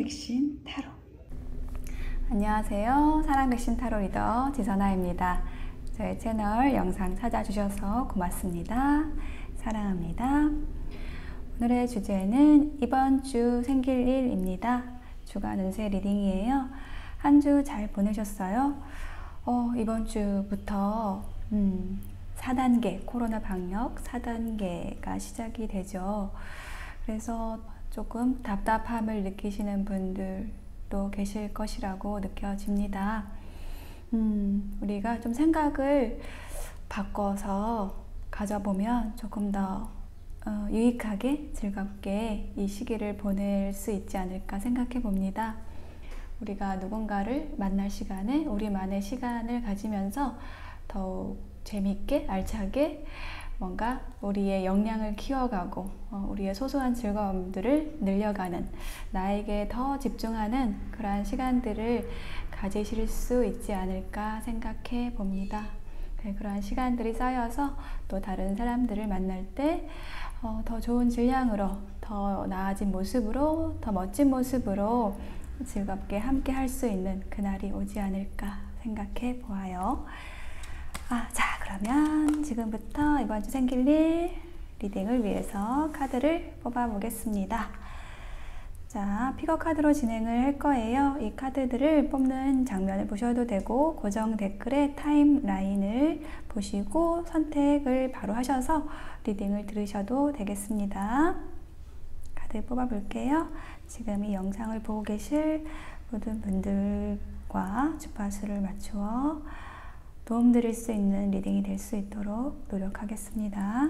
백신 타로. 안녕하세요. 사랑 백신 타로 리더 지선아입니다. 저희 채널 영상 찾아주셔서 고맙습니다. 사랑합니다. 오늘의 주제는 이번 주 생길 일입니다. 주간 운세 리딩이에요. 한 주 잘 보내셨어요? 이번 주부터 4단계 코로나 방역 4단계가 시작이 되죠. 그래서 조금 답답함을 느끼시는 분들도 계실 것이라고 느껴집니다. 우리가 좀 생각을 바꿔서 가져보면 조금 더 유익하게 즐겁게 이 시기를 보낼 수 있지 않을까 생각해 봅니다. 우리가 누군가를 만날 시간에 우리만의 시간을 가지면서 더욱 재밌게 알차게 뭔가 우리의 역량을 키워가고 우리의 소소한 즐거움들을 늘려가는, 나에게 더 집중하는 그러한 시간들을 가지실 수 있지 않을까 생각해 봅니다. 그러한 시간들이 쌓여서 또 다른 사람들을 만날 때 더 좋은 질량으로, 더 나아진 모습으로, 더 멋진 모습으로 즐겁게 함께 할 수 있는 그날이 오지 않을까 생각해 보아요. 자, 그러면 지금부터 이번 주 생길 일 리딩을 위해서 카드를 뽑아 보겠습니다. 자, 픽업 카드로 진행을 할 거예요. 이 카드들을 뽑는 장면을 보셔도 되고 고정 댓글에 타임라인을 보시고 선택을 바로 하셔서 리딩을 들으셔도 되겠습니다. 카드 뽑아 볼게요. 지금 이 영상을 보고 계실 모든 분들과 주파수를 맞추어 도움드릴 수 있는 리딩이 될 수 있도록 노력하겠습니다.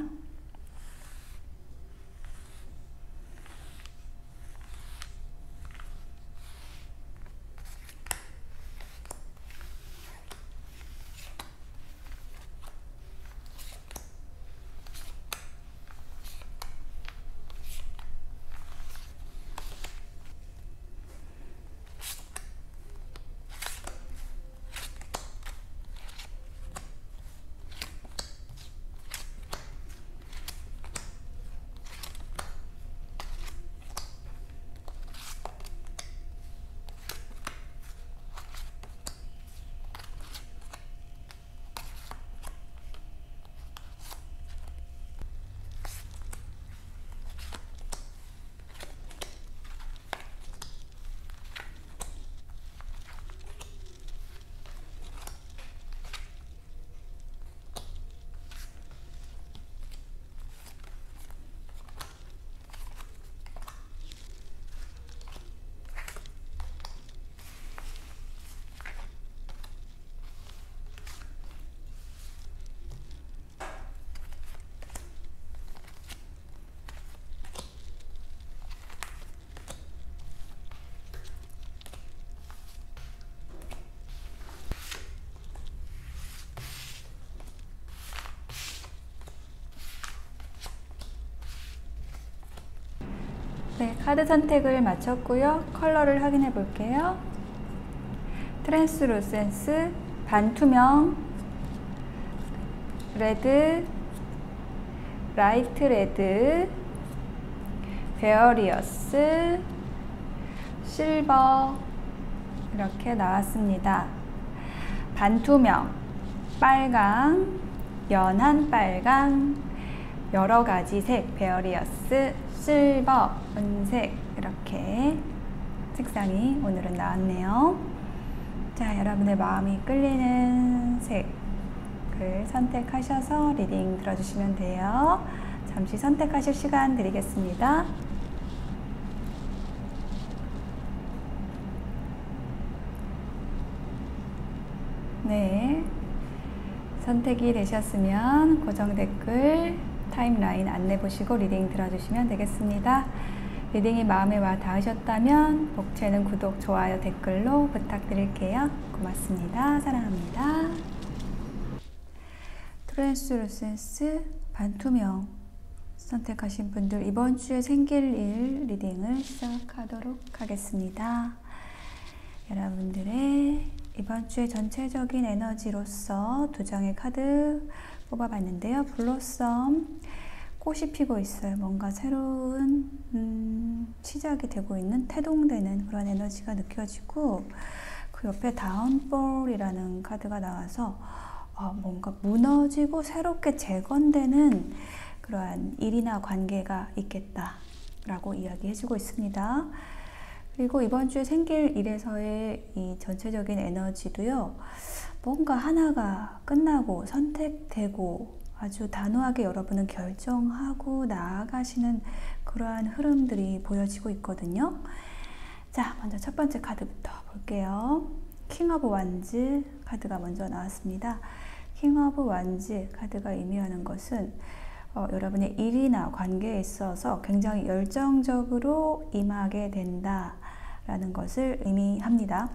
네, 카드 선택을 마쳤고요. 컬러를 확인해 볼게요. 트랜스루센스, 반투명, 레드, 라이트 레드, 베어리어스, 실버 이렇게 나왔습니다. 반투명, 빨강, 연한 빨강, 여러가지 색, 베어리어스, 실버, 은색 이렇게 색상이 오늘은 나왔네요. 자, 여러분의 마음이 끌리는 색을 선택하셔서 리딩 들어주시면 돼요. 잠시 선택하실 시간 드리겠습니다. 네, 선택이 되셨으면 고정 댓글 타임라인 안내 보시고 리딩 들어주시면 되겠습니다. 리딩이 마음에 와 닿으셨다면 복채는 구독, 좋아요, 댓글로 부탁드릴게요. 고맙습니다. 사랑합니다. 트랜스루센스, 반투명 선택하신 분들 이번 주에 생길 일 리딩을 시작하도록 하겠습니다. 여러분들의 이번 주의 전체적인 에너지로서 두 장의 카드 뽑아봤는데요. 블로썸, 꽃이 피고 있어요. 뭔가 새로운 시작이 되고 있는, 태동되는 그런 에너지가 느껴지고, 그 옆에 다운볼이라는 카드가 나와서 뭔가 무너지고 새롭게 재건되는 그러한 일이나 관계가 있겠다라고 이야기해주고 있습니다. 그리고 이번 주에 생길 일에서의 이 전체적인 에너지도요, 뭔가 하나가 끝나고 선택되고 아주 단호하게 여러분은 결정하고 나아가시는 그러한 흐름들이 보여지고 있거든요. 자, 먼저 첫 번째 카드부터 볼게요. 킹 오브 완즈 카드가 먼저 나왔습니다. 킹 오브 완즈 카드가 의미하는 것은 여러분의 일이나 관계에 있어서 굉장히 열정적으로 임하게 된다라는 것을 의미합니다.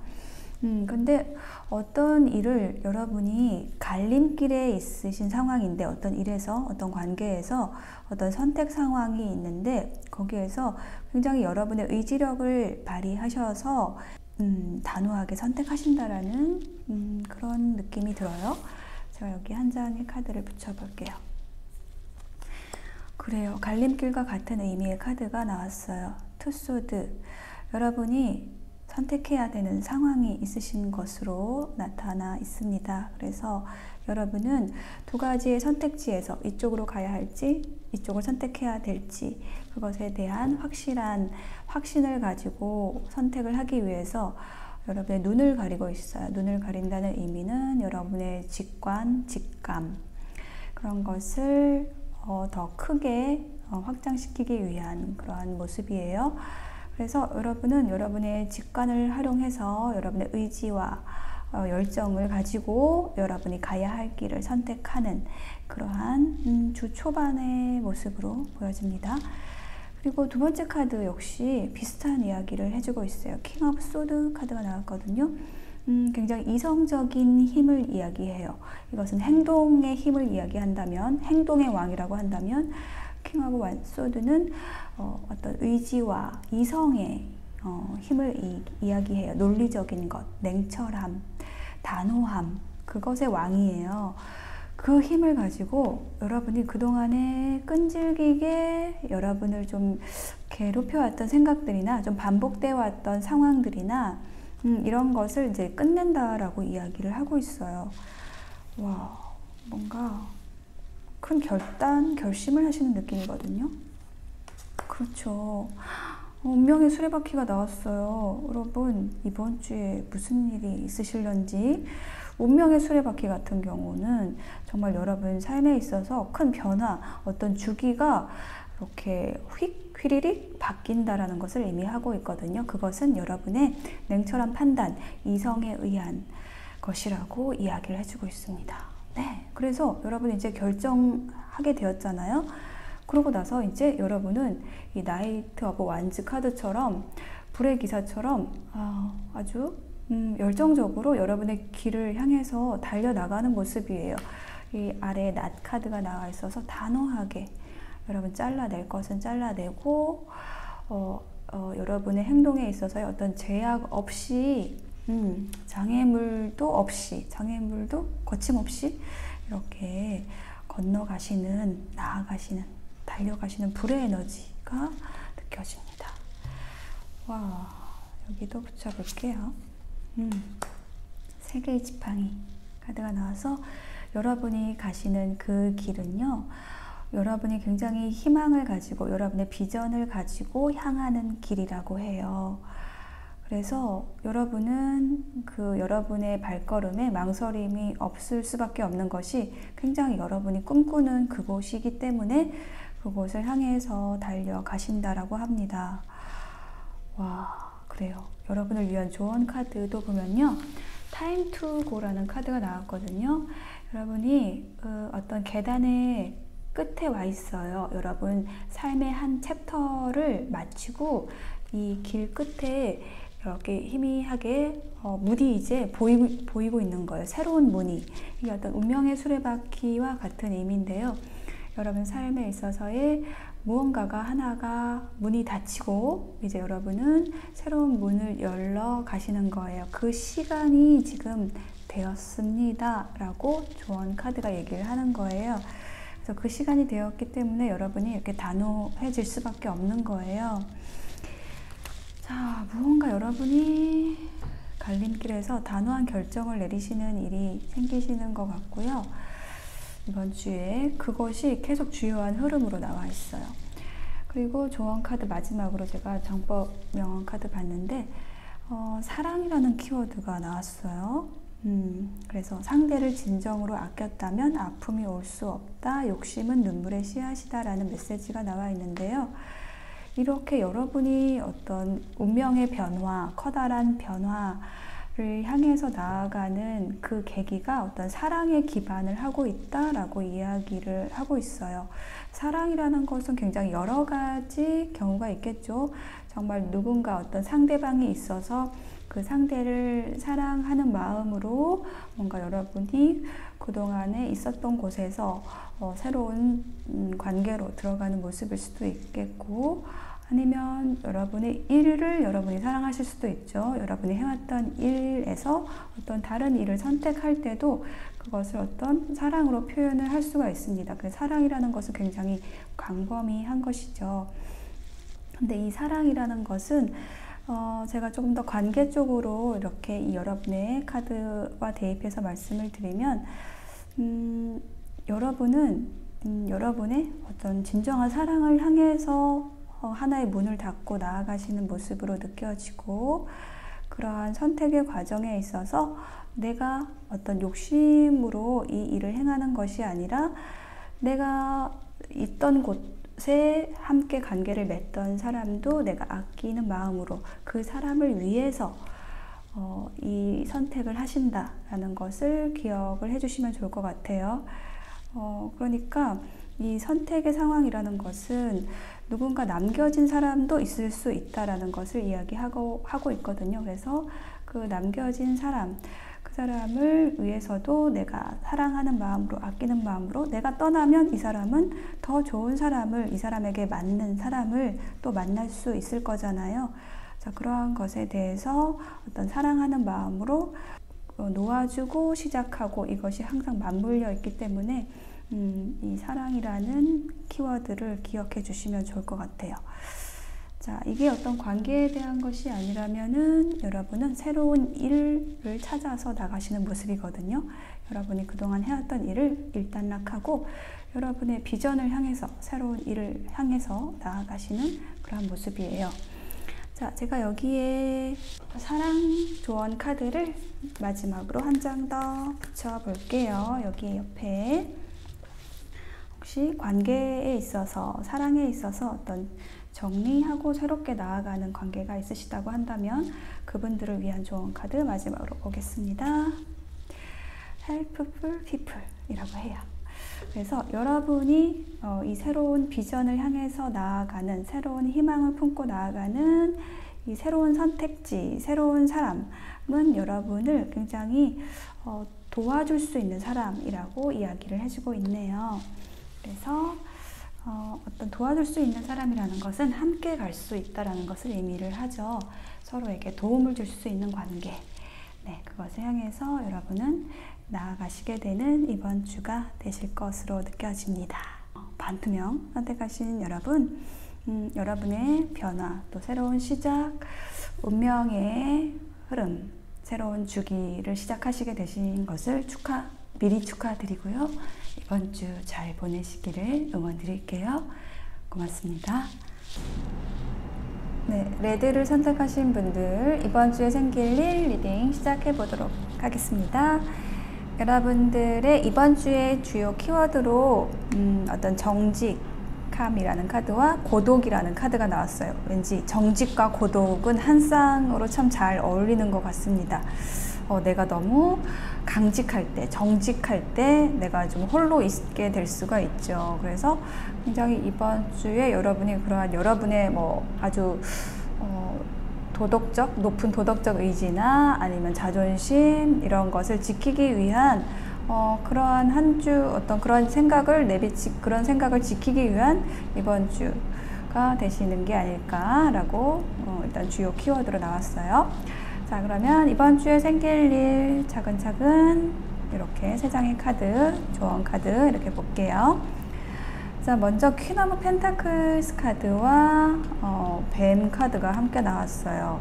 근데 어떤 일을 여러분이 갈림길에 있으신 상황인데, 어떤 일에서, 어떤 관계에서 어떤 선택 상황이 있는데, 거기에서 굉장히 여러분의 의지력을 발휘하셔서 단호하게 선택하신다라는 그런 느낌이 들어요. 제가 여기 한 장의 카드를 붙여볼게요. 그래요. 갈림길과 같은 의미의 카드가 나왔어요. 투소드. 여러분이 선택해야 되는 상황이 있으신 것으로 나타나 있습니다. 그래서 여러분은 두 가지의 선택지에서 이쪽으로 가야 할지, 이쪽을 선택해야 될지, 그것에 대한 확신을 가지고 선택을 하기 위해서 여러분의 눈을 가리고 있어요. 눈을 가린다는 의미는 여러분의 직관, 직감, 그런 것을 더 크게 확장시키기 위한 그러한 모습이에요. 그래서 여러분은 여러분의 직관을 활용해서 여러분의 의지와 열정을 가지고 여러분이 가야 할 길을 선택하는 그러한 주 초반의 모습으로 보여집니다. 그리고 두 번째 카드 역시 비슷한 이야기를 해주고 있어요. 킹 오브 소드 카드가 나왔거든요. 굉장히 이성적인 힘을 이야기해요. 이것은 행동의 힘을 이야기한다면, 행동의 왕이라고 한다면, 킹 오브 소드는 어떤 의지와 이성의 힘을 이야기해요. 논리적인 것, 냉철함, 단호함, 그것의 왕이에요. 그 힘을 가지고 여러분이 그동안에 끈질기게 여러분을 좀 괴롭혀왔던 생각들이나 좀 반복되어 왔던 상황들이나 이런 것을 이제 끝낸다라고 이야기를 하고 있어요. 와, 뭔가 큰 결심을 하시는 느낌이거든요. 그렇죠. 운명의 수레바퀴가 나왔어요. 여러분, 이번 주에 무슨 일이 있으실런지. 운명의 수레바퀴 같은 경우는 정말 여러분 삶에 있어서 큰 변화, 어떤 주기가 이렇게 휘리릭 바뀐다라는 것을 의미하고 있거든요. 그것은 여러분의 냉철한 판단, 이성에 의한 것이라고 이야기를 해주고 있습니다. 네, 그래서 여러분이 이제 결정하게 되었잖아요. 그러고 나서 이제 여러분은 이 나이트 오브 완즈 카드처럼, 불의 기사처럼 아주 열정적으로 여러분의 길을 향해서 달려나가는 모습이에요. 이 아래에 낫 카드가 나와 있어서 단호하게 여러분 잘라낼 것은 잘라내고 여러분의 행동에 있어서의 어떤 제약 없이 장애물도 거침없이 이렇게 건너가시는, 나아가시는, 달려가시는 불의 에너지가 느껴집니다. 와, 여기도 붙여볼게요. 세 개의 지팡이 카드가 나와서 여러분이 가시는 그 길은요, 여러분이 굉장히 희망을 가지고 여러분의 비전을 가지고 향하는 길이라고 해요. 그래서 여러분은 여러분의 발걸음에 망설임이 없을 수밖에 없는 것이 굉장히 여러분이 꿈꾸는 그곳이기 때문에 그곳을 향해서 달려가신다라고 합니다. 와, 그래요. 여러분을 위한 조언 카드도 보면요, 타임 투 고라는 카드가 나왔거든요. 여러분이 어떤 계단의 끝에 와 있어요. 여러분 삶의 한 챕터를 마치고 이 길 끝에 이렇게 희미하게 문이 이제 보이고 있는 거예요. 새로운 문이. 이게 어떤 운명의 수레바퀴와 같은 의미인데요. 여러분 삶에 있어서의 무언가가 하나가 문이 닫히고 이제 여러분은 새로운 문을 열러 가시는 거예요. 그 시간이 지금 되었습니다 라고 조언 카드가 얘기를 하는 거예요. 그래서 그 시간이 되었기 때문에 여러분이 이렇게 단호해질 수밖에 없는 거예요. 자, 무언가 여러분이 갈림길에서 단호한 결정을 내리시는 일이 생기시는 것 같고요. 이번 주에 그것이 계속 주요한 흐름으로 나와 있어요. 그리고 조언 카드 마지막으로 제가 정법 명언 카드 봤는데 사랑이라는 키워드가 나왔어요. 그래서 상대를 진정으로 아꼈다면 아픔이 올 수 없다. 욕심은 눈물의 씨앗이다 라는 메시지가 나와 있는데요. 이렇게 여러분이 어떤 운명의 변화, 커다란 변화를 향해서 나아가는 그 계기가 어떤 사랑에 기반을 하고 있다라고 이야기를 하고 있어요. 사랑이라는 것은 굉장히 여러 가지 경우가 있겠죠. 정말 누군가 어떤 상대방이 있어서 그 상대를 사랑하는 마음으로 뭔가 여러분이 그동안에 있었던 곳에서 새로운 관계로 들어가는 모습일 수도 있겠고, 아니면 여러분의 일을 여러분이 사랑하실 수도 있죠. 여러분이 해왔던 일에서 어떤 다른 일을 선택할 때도 그것을 어떤 사랑으로 표현을 할 수가 있습니다. 그 사랑이라는 것은 굉장히 광범위한 것이죠. 근데 이 사랑이라는 것은 제가 조금 더 관계 쪽으로 이렇게 이 여러분의 카드와 대입해서 말씀을 드리면 여러분은 여러분의 어떤 진정한 사랑을 향해서 하나의 문을 닫고 나아가시는 모습으로 느껴지고, 그러한 선택의 과정에 있어서 내가 어떤 욕심으로 이 일을 행하는 것이 아니라 내가 있던 곳에 함께 관계를 맺던 사람도 내가 아끼는 마음으로 그 사람을 위해서 이 선택을 하신다라는 것을 기억을 해주시면 좋을 것 같아요. 그러니까 이 선택의 상황이라는 것은 누군가 남겨진 사람도 있을 수 있다라는 것을 이야기하고 있거든요. 그래서 그 남겨진 사람, 그 사람을 위해서도 내가 사랑하는 마음으로, 아끼는 마음으로 내가 떠나면 이 사람은 더 좋은 사람을, 이 사람에게 맞는 사람을 또 만날 수 있을 거잖아요. 자, 그러한 것에 대해서 어떤 사랑하는 마음으로 놓아주고 시작하고, 이것이 항상 맞물려 있기 때문에 이 사랑이라는 키워드를 기억해 주시면 좋을 것 같아요. 자, 이게 어떤 관계에 대한 것이 아니라면은 여러분은 새로운 일을 찾아서 나가시는 모습이거든요. 여러분이 그동안 해왔던 일을 일단락하고 여러분의 비전을 향해서, 새로운 일을 향해서 나아가시는 그런 모습이에요. 자, 제가 여기에 사랑 조언 카드를 마지막으로 한 장 더 붙여 볼게요. 여기 옆에 혹시 관계에 있어서, 사랑에 있어서 어떤 정리하고 새롭게 나아가는 관계가 있으시다고 한다면 그분들을 위한 조언 카드 마지막으로 보겠습니다. Helpful people 이라고 해요. 그래서 여러분이 이 새로운 비전을 향해서 나아가는, 새로운 희망을 품고 나아가는 이 새로운 선택지, 새로운 사람은 여러분을 굉장히 도와줄 수 있는 사람이라고 이야기를 해주고 있네요. 그래서 어떤 도와줄 수 있는 사람이라는 것은 함께 갈 수 있다는 것을 의미를 하죠. 서로에게 도움을 줄 수 있는 관계, 네, 그것을 향해서 여러분은 나아가시게 되는 이번 주가 되실 것으로 느껴집니다. 반투명 선택하신 여러분, 여러분의 변화, 또 새로운 시작, 운명의 흐름, 새로운 주기를 시작하시게 되신 것을 미리 축하드리고요. 이번 주 잘 보내시기를 응원드릴게요. 고맙습니다. 네, 레드를 선택하신 분들 이번 주에 생길 일 리딩 시작해 보도록 하겠습니다. 여러분들의 이번 주의 주요 키워드로 어떤 정직함이라는 카드와 고독이라는 카드가 나왔어요. 왠지 정직과 고독은 한 쌍으로 참 잘 어울리는 것 같습니다. 내가 너무 강직할 때, 정직할 때 내가 좀 홀로 있게 될 수가 있죠. 그래서 굉장히 이번 주에 여러분이 그러한 여러분의 아주 높은 도덕적 의지나 아니면 자존심 이런 것을 지키기 위한 그러한 한 주 어떤 그런 생각을 그런 생각을 지키기 위한 이번 주가 되시는 게 아닐까라고 일단 주요 키워드로 나왔어요. 자, 그러면 이번 주에 생길 일 차근차근 이렇게 세 장의 카드, 조언 카드 이렇게 볼게요. 자, 먼저 퀸 오브 펜타클스 카드와 뱀 카드가 함께 나왔어요.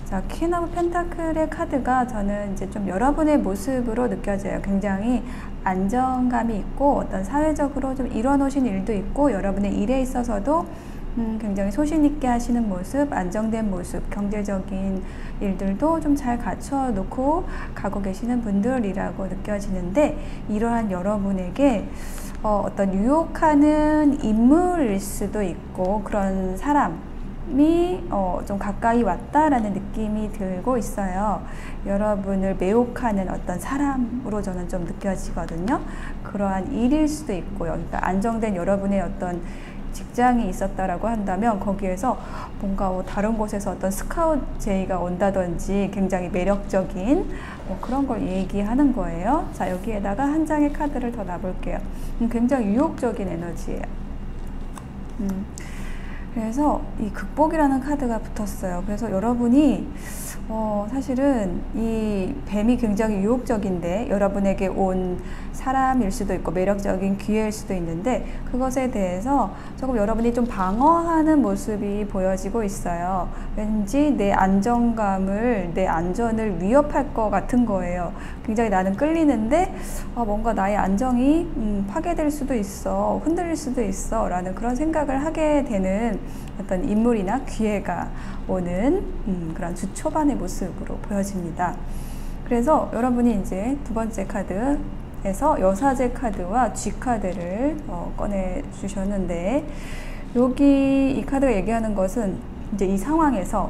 자, 퀸 오브 펜타클의 카드가 저는 이제 좀 여러분의 모습으로 느껴져요. 굉장히 안정감이 있고 어떤 사회적으로 좀 이뤄놓으신 일도 있고 여러분의 일에 있어서도 굉장히 소신 있게 하시는 모습, 안정된 모습, 경제적인 일들도 좀 잘 갖춰놓고 가고 계시는 분들이라고 느껴지는데, 이러한 여러분에게 어떤 유혹하는 인물일 수도 있고 그런 사람이 좀 가까이 왔다라는 느낌이 들고 있어요. 여러분을 매혹하는 어떤 사람으로 저는 좀 느껴지거든요. 그러한 일일 수도 있고요. 그러니까 안정된 여러분의 어떤 직장이 있었다라고 한다면 거기에서 뭔가 다른 곳에서 어떤 스카우트 제의가 온다든지 굉장히 매력적인 그런 걸 얘기하는 거예요. 자, 여기에다가 한 장의 카드를 더 놔볼게요. 굉장히 유혹적인 에너지예요. 그래서 이 극복이라는 카드가 붙었어요. 그래서 여러분이 사실은 이 뱀이 굉장히 유혹적인데 여러분에게 온 사람일 수도 있고 매력적인 기회일 수도 있는데, 그것에 대해서 조금 여러분이 좀 방어하는 모습이 보여지고 있어요. 왠지 내 안정감을, 내 안전을 위협할 것 같은 거예요. 굉장히 나는 끌리는데 뭔가 나의 안정이 파괴될 수도 있어, 흔들릴 수도 있어 라는 그런 생각을 하게 되는 어떤 인물이나 기회가 오는 그런 주 초반의 모습으로 보여집니다. 그래서 여러분이 이제 두 번째 카드에서 여사제 카드와 G 카드를 꺼내 주셨는데, 여기 이 카드가 얘기하는 것은 이제 이 상황에서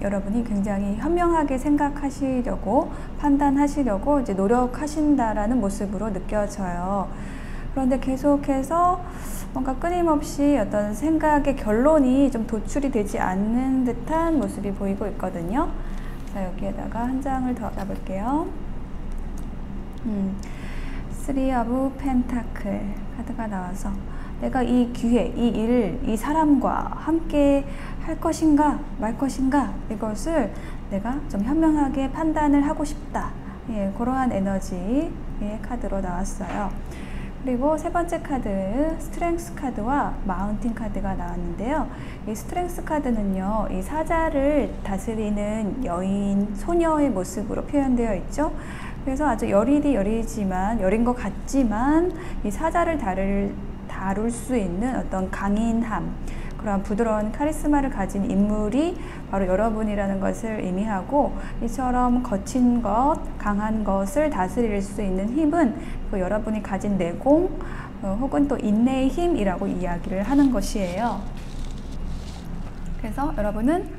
여러분이 굉장히 현명하게 생각하시려고, 판단하시려고 이제 노력하신다라는 모습으로 느껴져요. 그런데 계속해서 뭔가 끊임없이 어떤 생각의 결론이 좀 도출이 되지 않는 듯한 모습이 보이고 있거든요. 자, 여기에다가 한 장을 더 놔볼게요. 3 of Pentacle 카드가 나와서 내가 이 기회, 이 일, 이 사람과 함께 할 것인가 말 것인가, 이것을 내가 좀 현명하게 판단을 하고 싶다. 예, 그러한 에너지의 카드로 나왔어요. 그리고 세 번째 카드, 스트렝스 카드와 마운틴 카드가 나왔는데요. 이 스트렝스 카드는요, 이 사자를 다스리는 여인, 소녀의 모습으로 표현되어 있죠. 그래서 아주 여린 것 같지만 이 사자를 다룰 수 있는 어떤 강인함, 그런 부드러운 카리스마를 가진 인물이 바로 여러분이라는 것을 의미하고, 이처럼 거친 것, 강한 것을 다스릴 수 있는 힘은 그 여러분이 가진 내공 혹은 또 인내의 힘이라고 이야기를 하는 것이에요. 그래서 여러분은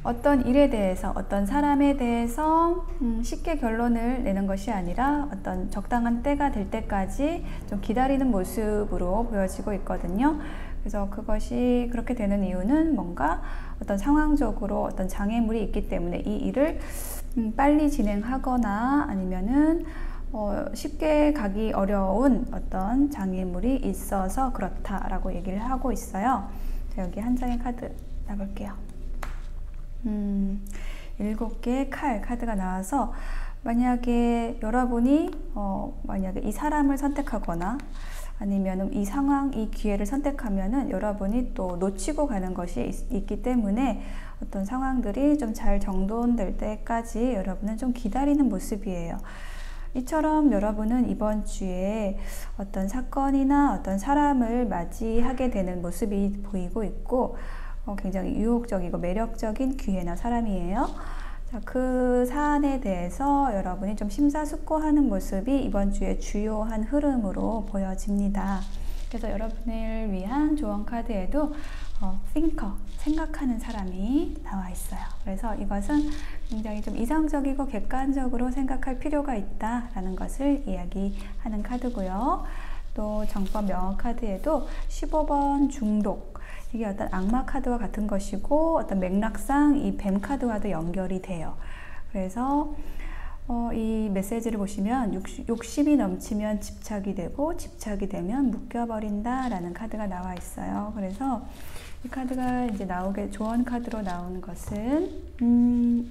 어떤 일에 대해서, 어떤 사람에 대해서 쉽게 결론을 내는 것이 아니라 어떤 적당한 때가 될 때까지 좀 기다리는 모습으로 보여지고 있거든요. 그래서 그것이 그렇게 되는 이유는 뭔가 어떤 상황적으로 어떤 장애물이 있기 때문에 이 일을 빨리 진행하거나 아니면은 쉽게 가기 어려운 어떤 장애물이 있어서 그렇다라고 얘기를 하고 있어요. 자, 여기 한 장의 카드 놔볼게요. 7개의 카드가 나와서 만약에 여러분이 만약에 이 사람을 선택하거나 아니면 이 상황, 이 기회를 선택하면은 여러분이 또 놓치고 가는 것이 있기 때문에 어떤 상황들이 좀 잘 정돈될 때까지 여러분은 좀 기다리는 모습이에요. 이처럼 여러분은 이번 주에 어떤 사건이나 어떤 사람을 맞이하게 되는 모습이 보이고 있고 굉장히 유혹적이고 매력적인 기회나 사람이에요. 자, 그 사안에 대해서 여러분이 좀 심사숙고하는 모습이 이번 주의 주요한 흐름으로 보여집니다. 그래서 여러분을 위한 조언 카드에도 thinker, 생각하는 사람이 나와 있어요. 그래서 이것은 굉장히 좀 이상적이고 객관적으로 생각할 필요가 있다라는 것을 이야기하는 카드고요. 또 정법 명언 카드에도 15번 중독, 이게 어떤 악마 카드와 같은 것이고 어떤 맥락상 이 뱀 카드와도 연결이 돼요. 그래서 이 메시지를 보시면 욕심이 넘치면 집착이 되고 집착이 되면 묶여버린다 라는 카드가 나와 있어요. 그래서 이 카드가 이제 조언 카드로 나오는 것은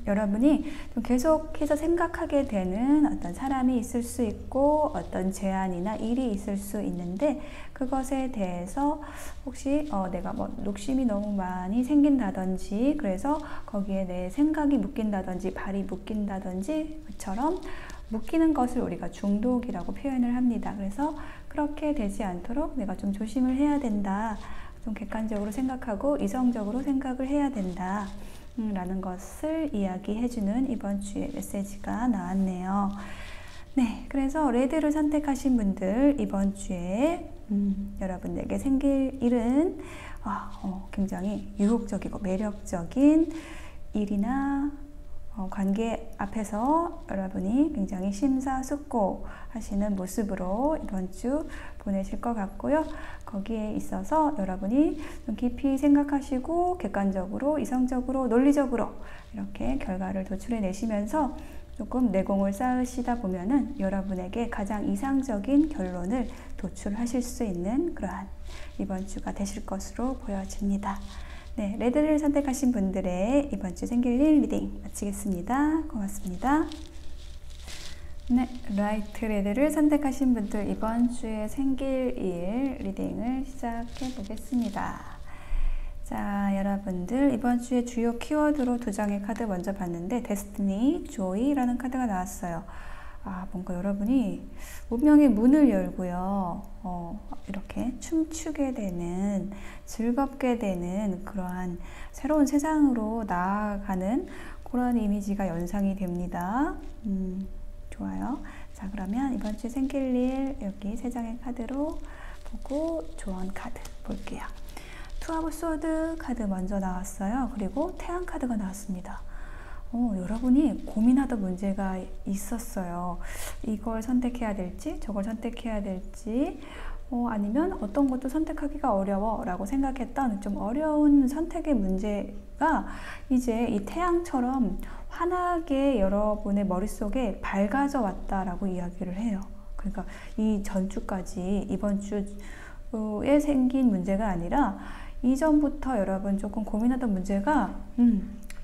여러분이 좀 계속해서 생각하게 되는 어떤 사람이 있을 수 있고 어떤 제안이나 일이 있을 수 있는데 그것에 대해서 혹시 내가 뭐 욕심이 너무 많이 생긴다든지 그래서 거기에 내 생각이 묶인다든지 발이 묶인다든지 그처럼 묶이는 것을 우리가 중독이라고 표현을 합니다. 그래서 그렇게 되지 않도록 내가 좀 조심을 해야 된다. 좀 객관적으로 생각하고 이성적으로 생각을 해야 된다. 라는 것을 이야기해주는 이번 주의 메시지가 나왔네요. 네, 그래서 레드를 선택하신 분들 이번 주에 여러분에게 생길 일은 굉장히 유혹적이고 매력적인 일이나 관계 앞에서 여러분이 굉장히 심사숙고하시는 모습으로 이번 주 보내실 것 같고요. 거기에 있어서 여러분이 좀 깊이 생각하시고 객관적으로, 이성적으로, 논리적으로 이렇게 결과를 도출해 내시면서 조금 내공을 쌓으시다 보면은 여러분에게 가장 이상적인 결론을 도출하실 수 있는 그러한 이번 주가 되실 것으로 보여집니다. 네, 레드를 선택하신 분들의 이번 주 생길 일 리딩 마치겠습니다. 고맙습니다. 네, 라이트 레드를 선택하신 분들 이번 주에 생길 일 리딩을 시작해 보겠습니다. 자, 여러분들 이번 주에 주요 키워드로 두 장의 카드 먼저 봤는데 데스티니, 조이라는 카드가 나왔어요. 뭔가 여러분이 운명의 문을 열고요. 이렇게 춤추게 되는, 즐겁게 되는 그러한 새로운 세상으로 나아가는 그런 이미지가 연상이 됩니다. 좋아요. 자, 그러면 이번 주 생길 일 여기 세 장의 카드로 보고 조언 카드 볼게요. 투 오브 소드 카드 먼저 나왔어요. 그리고 태양 카드가 나왔습니다. 여러분이 고민하던 문제가 있었어요. 이걸 선택해야 될지 저걸 선택해야 될지 아니면 어떤 것도 선택하기가 어려워 라고 생각했던 좀 어려운 선택의 문제가 이제 이 태양처럼 환하게 여러분의 머릿속에 밝아져 왔다라고 이야기를 해요. 그러니까 이 전주까지 이번 주에 생긴 문제가 아니라 이전부터 여러분 조금 고민하던 문제가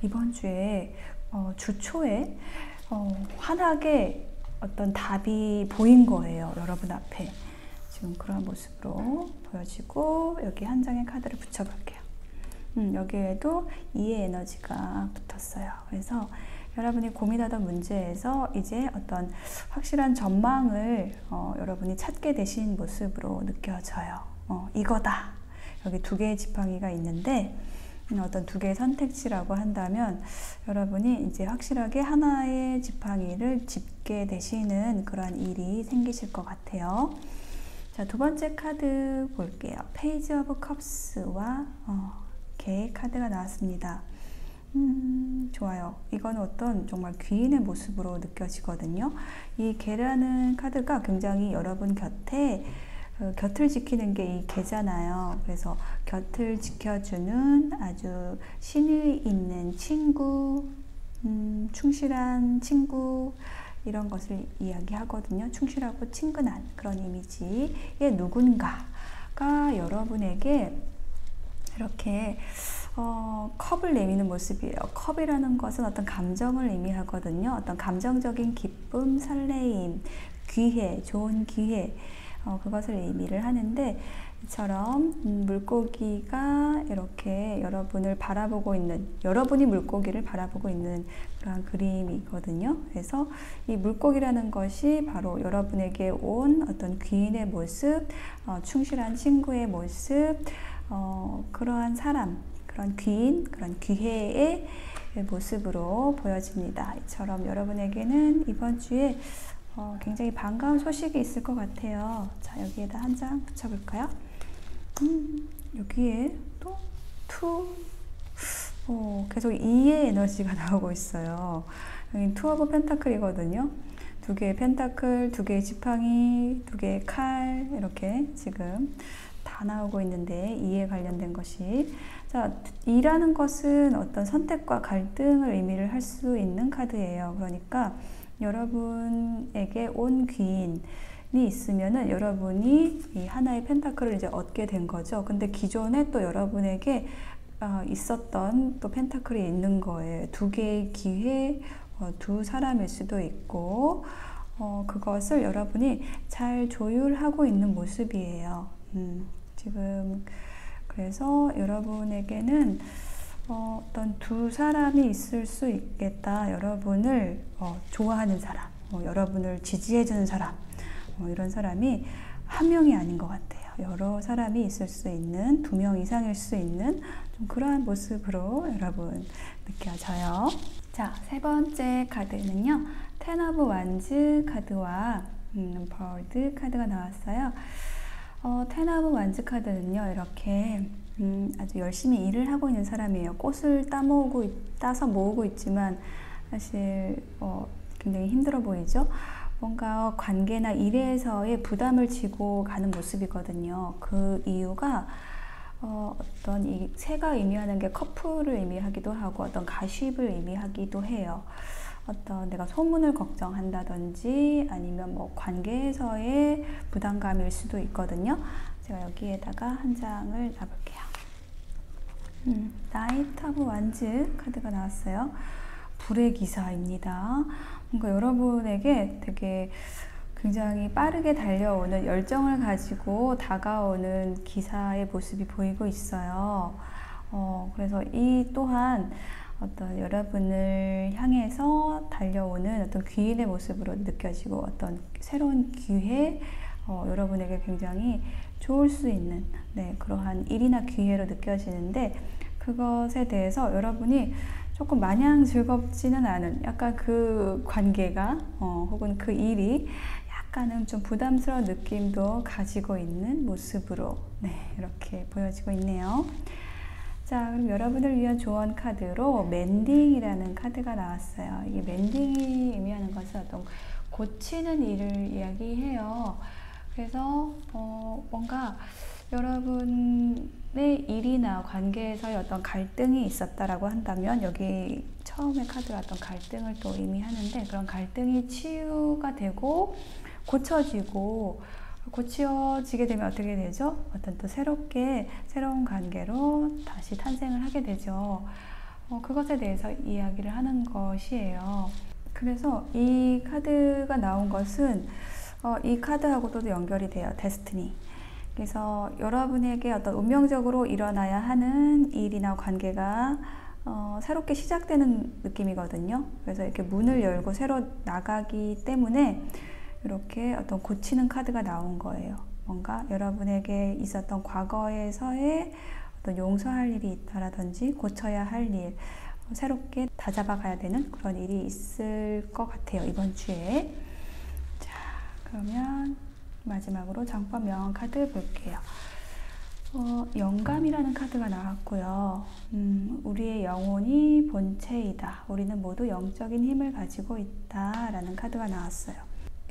이번 주에 주 초에 환하게 어떤 답이 보인 거예요. 여러분 앞에. 지금 그런 모습으로 보여지고 여기 한 장의 카드를 붙여볼게요. 여기에도 이의 에너지가 붙었어요. 그래서 여러분이 고민하던 문제에서 이제 어떤 확실한 전망을 여러분이 찾게 되신 모습으로 느껴져요. 이거다. 여기 두 개의 지팡이가 있는데 어떤 두 개의 선택지라고 한다면 여러분이 이제 확실하게 하나의 지팡이를 짚게 되시는 그런 일이 생기실 것 같아요. 자, 두 번째 카드 볼게요. 페이지 오브 컵스와 개의 카드가 나왔습니다. 좋아요. 이건 어떤 정말 귀인의 모습으로 느껴지거든요. 이 개라는 카드가 굉장히 여러분 곁에 곁을 지키는 게 이 개잖아요. 그래서 곁을 지켜주는 아주 신의 있는 친구, 충실한 친구 이런 것을 이야기하거든요. 충실하고 친근한 그런 이미지의 누군가가 여러분에게 이렇게 컵을 내미는 모습이에요. 컵이라는 것은 어떤 감정을 의미하거든요. 어떤 감정적인 기쁨, 설레임, 기회, 좋은 기회 그것을 의미를 하는데 이처럼 물고기가 이렇게 여러분을 바라보고 있는, 여러분이 물고기를 바라보고 있는 그런 그림이거든요. 그래서 이 물고기라는 것이 바로 여러분에게 온 어떤 귀인의 모습, 충실한 친구의 모습, 그러한 사람, 그런 귀인, 그런 귀해의 모습으로 보여집니다. 이처럼 여러분에게는 이번 주에 굉장히 반가운 소식이 있을 것 같아요. 자, 여기에다 한 장 붙여볼까요? 여기에 또 계속 2의 에너지가 나오고 있어요. 여기 투 오브 펜타클이거든요. 두 개의 펜타클, 두 개의 지팡이, 두 개의 칼 이렇게 지금 다 나오고 있는데 2에 관련된 것이 자, 2라는 것은 어떤 선택과 갈등을 의미를 할 수 있는 카드예요. 그러니까 여러분에게 온 귀인, 있으면은 여러분이 이 하나의 펜타클을 이제 얻게 된 거죠. 근데 기존에 또 여러분에게 있었던 또 펜타클이 있는 거예요. 두 개의 기회, 두 사람일 수도 있고, 그것을 여러분이 잘 조율하고 있는 모습이에요. 지금 그래서 여러분에게는 어떤 두 사람이 있을 수 있겠다. 여러분을 좋아하는 사람, 여러분을 지지해주는 사람, 이런 사람이 한 명이 아닌 것 같아요. 여러 사람이 있을 수 있는, 2명 이상일 수 있는 좀 그러한 모습으로 여러분 느껴져요. 자, 세 번째 카드는요, 텐 오브 완즈 카드와 버드 카드가 나왔어요. 텐 오브 완즈 카드는요, 이렇게 아주 열심히 일을 하고 있는 사람이에요. 꽃을 따서 모으고 있지만 사실 굉장히 힘들어 보이죠? 뭔가 관계나 일에서의 부담을 지고 가는 모습이거든요. 그 이유가 어떤 이 새가 의미하는 게 커플을 의미하기도 하고 어떤 가십을 의미하기도 해요. 어떤 내가 소문을 걱정한다든지 아니면 뭐 관계에서의 부담감일 수도 있거든요. 제가 여기에다가 한 장을 놔볼게요. 나이트 오브 완즈 카드가 나왔어요. 불의 기사입니다. 뭔가 여러분에게 되게 굉장히 빠르게 달려오는 열정을 가지고 다가오는 기사의 모습이 보이고 있어요. 그래서 이 또한 어떤 여러분을 향해서 달려오는 어떤 귀인의 모습으로 느껴지고 어떤 새로운 기회, 여러분에게 굉장히 좋을 수 있는 그러한 일이나 기회로 느껴지는데, 그것에 대해서 여러분이 조금 마냥 즐겁지는 않은 약간 그 관계가 혹은 그 일이 약간은 좀 부담스러운 느낌도 가지고 있는 모습으로 이렇게 보여지고 있네요. 자, 그럼 여러분을 위한 조언 카드로 맨딩이라는 카드가 나왔어요. 이 맨딩이 의미하는 것은 어떤 고치는 일을 이야기해요. 그래서 뭔가 여러분의 일이나 관계에서의 어떤 갈등이 있었다라고 한다면, 여기 처음에 카드가 어떤 갈등을 또 의미하는데, 그런 갈등이 치유가 되고 고쳐지게 되면 어떻게 되죠? 어떤 또 새로운 관계로 다시 탄생을 하게 되죠. 그것에 대해서 이야기를 하는 것이에요. 그래서 이 카드가 나온 것은 이 카드하고도 연결이 돼요. 데스티니. 그래서 여러분에게 어떤 운명적으로 일어나야 하는 일이나 관계가 새롭게 시작되는 느낌이거든요. 그래서 이렇게 문을 열고 새로 나가기 때문에 이렇게 어떤 고치는 카드가 나온 거예요. 뭔가 여러분에게 있었던 과거에서의 어떤 용서할 일이 있다라든지 고쳐야 할 일, 새롭게 다잡아 가야 되는 그런 일이 있을 것 같아요, 이번 주에. 자, 그러면 마지막으로 정법 명언 카드 볼게요. 영감이라는 카드가 나왔고요. 우리의 영혼이 본체이다. 우리는 모두 영적인 힘을 가지고 있다. 라는 카드가 나왔어요.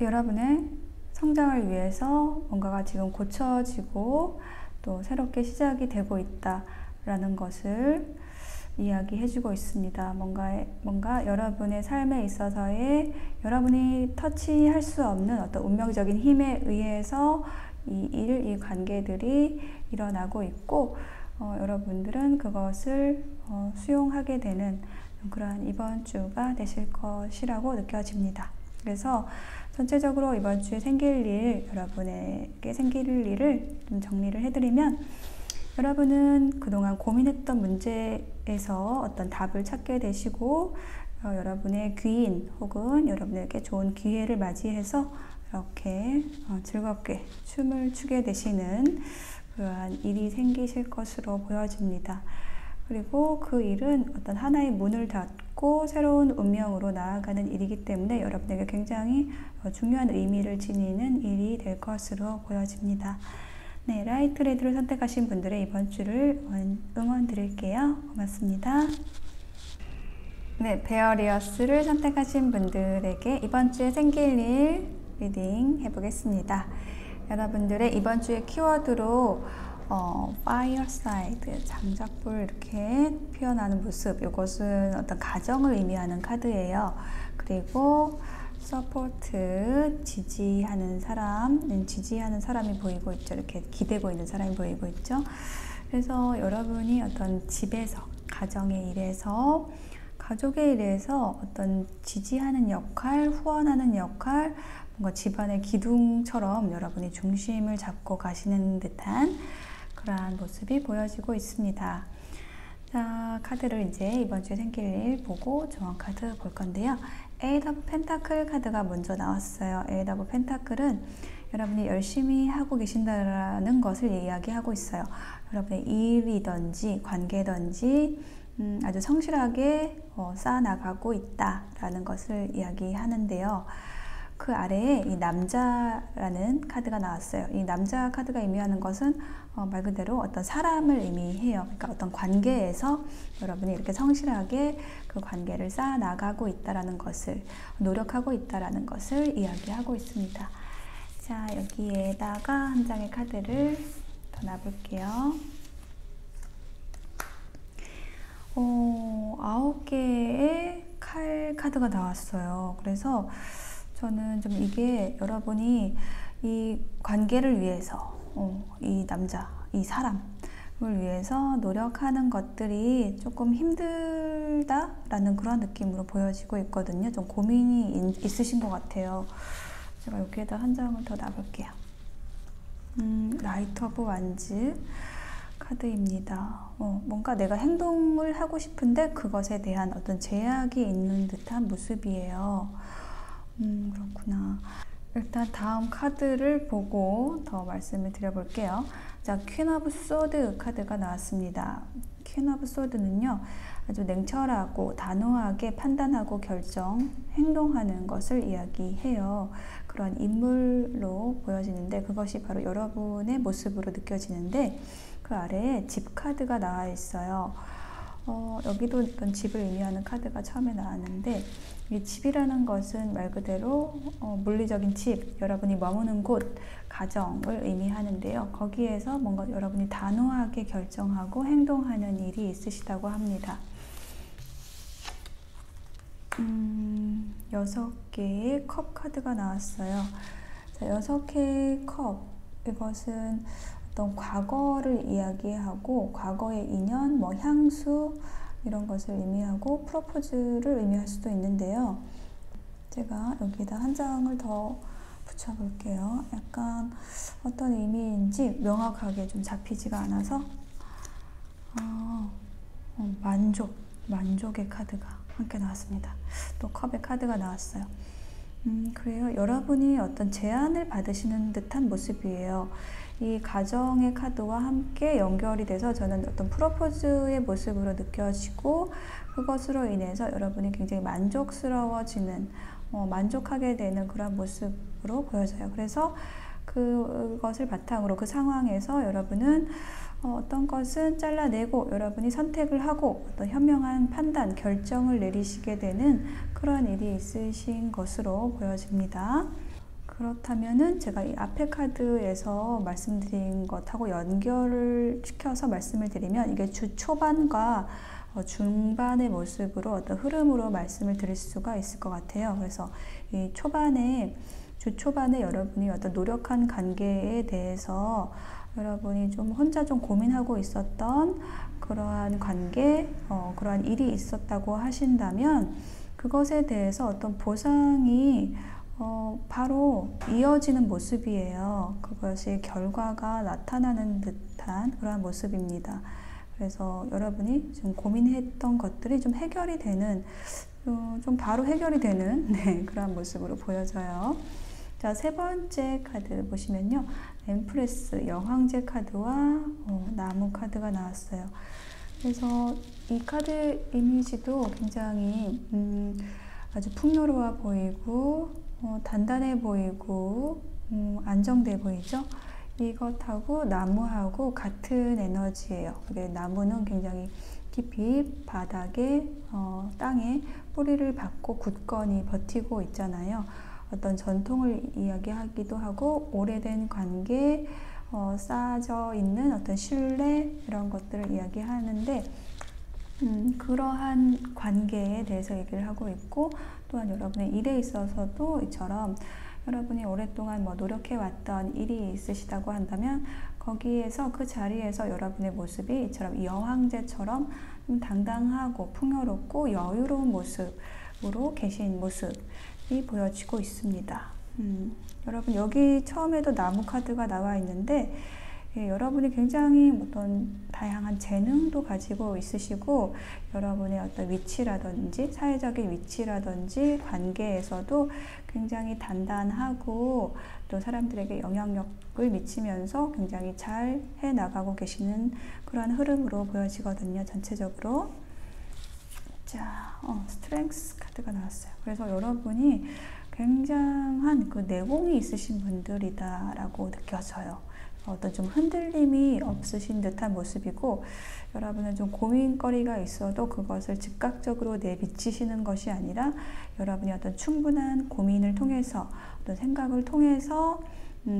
여러분의 성장을 위해서 뭔가가 지금 고쳐지고 또 새롭게 시작이 되고 있다. 라는 것을 이야기해주고 있습니다. 뭔가 여러분의 삶에 있어서의 여러분이 터치할 수 없는 어떤 운명적인 힘에 의해서 이 관계들이 일어나고 있고, 여러분들은 그것을 수용하게 되는 그러한 이번 주가 되실 것이라고 느껴집니다. 그래서 전체적으로 이번 주에 여러분에게 생길 일을 좀 정리를 해드리면, 여러분은 그동안 고민했던 문제에서 어떤 답을 찾게 되시고, 여러분의 귀인 혹은 여러분에게 좋은 기회를 맞이해서 이렇게 즐겁게 춤을 추게 되시는 그러한 일이 생기실 것으로 보여집니다. 그리고 그 일은 어떤 하나의 문을 닫고 새로운 운명으로 나아가는 일이기 때문에 여러분에게 굉장히 중요한 의미를 지니는 일이 될 것으로 보여집니다. 네, 라이트 레드를 선택하신 분들의 이번 주를 응원 드릴게요. 고맙습니다. 네, 베어리어스를 선택하신 분들에게 이번 주에 생길 일 리딩 해보겠습니다. 여러분들의 이번 주의 키워드로 파이어사이드, 장작불 이렇게 피어나는 모습, 이것은 어떤 가정을 의미하는 카드예요. 그리고 서포트, 지지하는 사람, 지지하는 사람이 보이고 있죠. 이렇게 기대고 있는 사람이 보이고 있죠. 그래서 여러분이 어떤 집에서, 가정의 일에서, 가족의 일에서 어떤 지지하는 역할, 후원하는 역할, 뭔가 집안의 기둥처럼 여러분이 중심을 잡고 가시는 듯한 그러한 모습이 보여지고 있습니다. 자, 카드를 이제 이번 주에 생길 일 보고 조언 카드 볼 건데요. 에이드 오브 펜타클 카드가 먼저 나왔어요. 에이드 오브 펜타클은 여러분이 열심히 하고 계신다는 것을 이야기하고 있어요. 여러분의 일이든지 관계든지 아주 성실하게 쌓아나가고 있다라는 것을 이야기하는데요. 그 아래에 이 남자라는 카드가 나왔어요. 이 남자 카드가 의미하는 것은 말 그대로 어떤 사람을 의미해요. 그러니까 어떤 관계에서 여러분이 이렇게 성실하게 그 관계를 쌓아나가고 있다라는 것을, 노력하고 있다라는 것을 이야기하고 있습니다. 자, 여기에다가 한 장의 카드를 더 놔볼게요. 9개의 칼 카드가 나왔어요. 그래서 저는 좀 이게 여러분이 이 관계를 위해서, 이 남자, 이 사람을 위해서 노력하는 것들이 조금 힘들다라는 그런 느낌으로 보여지고 있거든요. 좀 고민이 있으신 것 같아요. 제가 여기에다 한 장을 더 놔볼게요. 라이트 오브 완즈 카드입니다. 뭔가 내가 행동을 하고 싶은데 그것에 대한 어떤 제약이 있는 듯한 모습이에요. 그렇구나. 일단 다음 카드를 보고 더 말씀을 드려볼게요. 자, 퀸 오브 소드 카드가 나왔습니다. 퀸 오브 소드는요, 아주 냉철하고 단호하게 판단하고 행동하는 것을 이야기해요. 그런 인물로 보여지는데 그것이 바로 여러분의 모습으로 느껴지는데 그 아래에 집 카드가 나와 있어요. 여기도 어떤 집을 의미하는 카드가 처음에 나왔는데 이 집이라는 것은 말 그대로 물리적인 집, 여러분이 머무는 곳, 가정을 의미하는데요. 거기에서 뭔가 여러분이 단호하게 결정하고 행동하는 일이 있으시다고 합니다. 6개의 컵 카드가 나왔어요. 자, 6개의 컵, 이것은 어떤 과거를 이야기하고 과거의 인연, 향수 이런 것을 의미하고 프로포즈를 의미할 수도 있는데요. 제가 여기다 한 장을 더 붙여볼게요. 약간 어떤 의미인지 명확하게 좀 잡히지가 않아서 만족의 카드가 함께 나왔습니다. 또 컵의 카드가 나왔어요. 그래요. 여러분이 어떤 제안을 받으시는 듯한 모습이에요. 이 가정의 카드와 함께 연결이 돼서 저는 어떤 프로포즈의 모습으로 느껴지고 그것으로 인해서 여러분이 굉장히 만족스러워지는, 만족하게 되는 그런 모습으로 보여져요. 그래서 그것을 바탕으로 그 상황에서 여러분은 어떤 것은 잘라내고 여러분이 선택을 하고 어떤 현명한 판단, 결정을 내리시게 되는 그런 일이 있으신 것으로 보여집니다. 그렇다면은 제가 이 앞에 카드에서 말씀드린 것하고 연결을 시켜서 말씀을 드리면 이게 주 초반과 중반의 모습으로 어떤 흐름으로 말씀을 드릴 수가 있을 것 같아요. 그래서 이 주 초반에 여러분이 어떤 노력한 관계에 대해서 여러분이 좀 혼자 좀 고민하고 있었던 그러한 관계, 그러한 일이 있었다고 하신다면 그것에 대해서 어떤 보상이 바로 이어지는 모습이에요. 그것이 결과가 나타나는 듯한 그러한 모습입니다. 그래서 여러분이 좀 고민했던 것들이 좀 해결이 되는, 좀 바로 해결이 되는 그러한 모습으로 보여져요. 자, 세 번째 카드 보시면요. 엠프레스, 여황제 카드와 나무 카드가 나왔어요. 그래서 이 카드 이미지도 굉장히 아주 풍요로워 보이고 단단해 보이고 안정돼 보이죠? 이것하고 나무하고 같은 에너지예요. 나무는 굉장히 깊이 바닥에 땅에 뿌리를 박고 굳건히 버티고 있잖아요. 어떤 전통을 이야기하기도 하고 오래된 관계, 쌓아져 있는 어떤 신뢰 이런 것들을 이야기하는데 그러한 관계에 대해서 얘기를 하고 있고, 또한 여러분의 일에 있어서도 이처럼 여러분이 오랫동안 노력해왔던 일이 있으시다고 한다면 거기에서 그 자리에서 여러분의 모습이 이처럼 여황제처럼 좀 당당하고 풍요롭고 여유로운 모습으로 계신 모습이 보여지고 있습니다. 여러분 여기 처음에도 나무 카드가 나와 있는데 여러분이 굉장히 어떤 다양한 재능도 가지고 있으시고 여러분의 어떤 위치라든지 사회적인 위치라든지 관계에서도 굉장히 단단하고 또 사람들에게 영향력을 미치면서 굉장히 잘 해나가고 계시는 그런 흐름으로 보여지거든요. 전체적으로. 자, 스트렝스 카드가 나왔어요. 그래서 여러분이 굉장한 그 내공이 있으신 분들이다라고 느껴져요. 어떤 좀 흔들림이 없으신 듯한 모습이고 여러분은 좀 고민거리가 있어도 그것을 즉각적으로 내비치시는 것이 아니라 여러분이 어떤 충분한 고민을 통해서 어떤 생각을 통해서